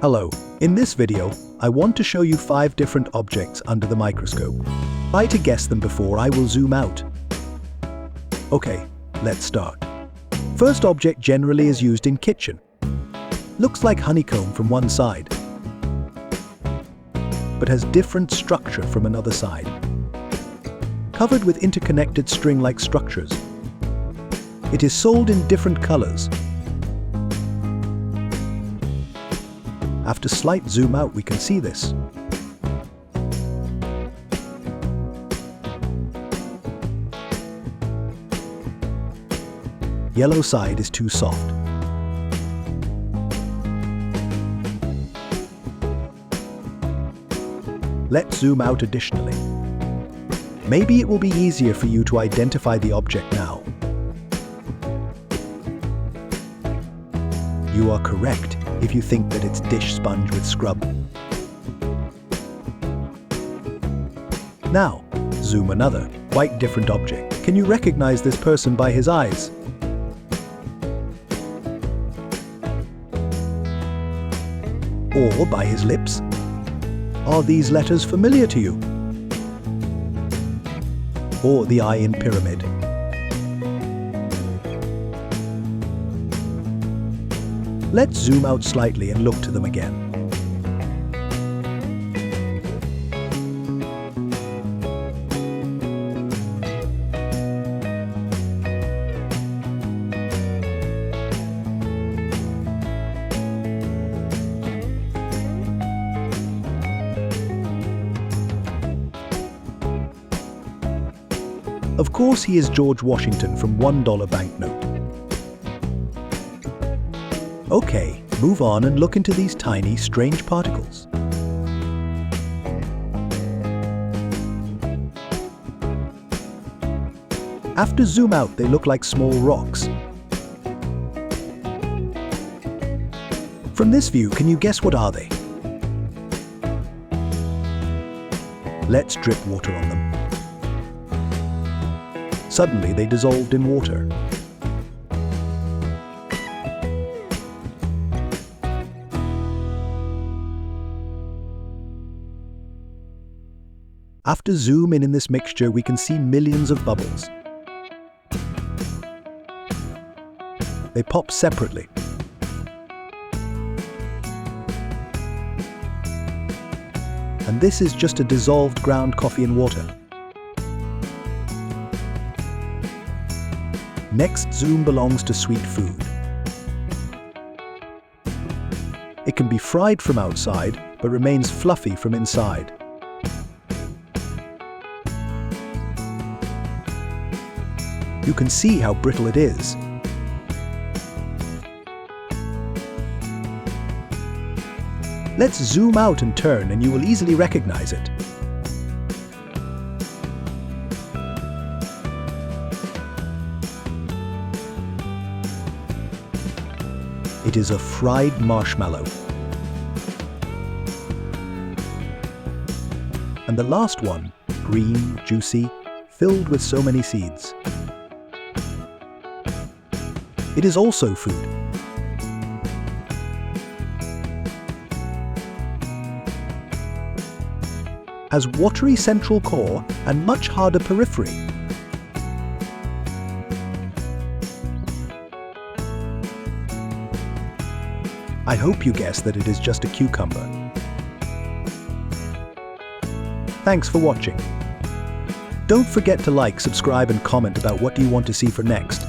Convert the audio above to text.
Hello, in this video, I want to show you 5 different objects under the microscope. Try to guess them before I will zoom out. Okay, let's start. First object generally is used in kitchen. Looks like honeycomb from one side, but has different structure from another side. Covered with interconnected string-like structures. It is sold in different colors. After slight zoom out, we can see this. Yellow side is too soft. Let's zoom out additionally. Maybe it will be easier for you to identify the object now. You are correct if you think that it's dish sponge with scrub. Now, zoom another, quite different object. Can you recognize this person by his eyes? Or by his lips? Are these letters familiar to you? Or the eye in pyramid? Let's zoom out slightly and look to them again. Of course, he is George Washington from $1 banknote. Okay, move on and look into these tiny, strange particles. After zoom out, they look like small rocks. From this view, can you guess what are they? Let's drip water on them. Suddenly, they dissolved in water. After zoom in this mixture, we can see millions of bubbles. They pop separately. And this is just a dissolved ground coffee and water. Next zoom belongs to sweet food. It can be fried from outside, but remains fluffy from inside. You can see how brittle it is. Let's zoom out and turn, and you will easily recognize it. It is a fried marshmallow. And the last one, green, juicy, filled with so many seeds. It is also food. Has watery central core and much harder periphery. I hope you guessed that it is just a cucumber. Thanks for watching. Don't forget to like, subscribe, and comment about what do you want to see for next.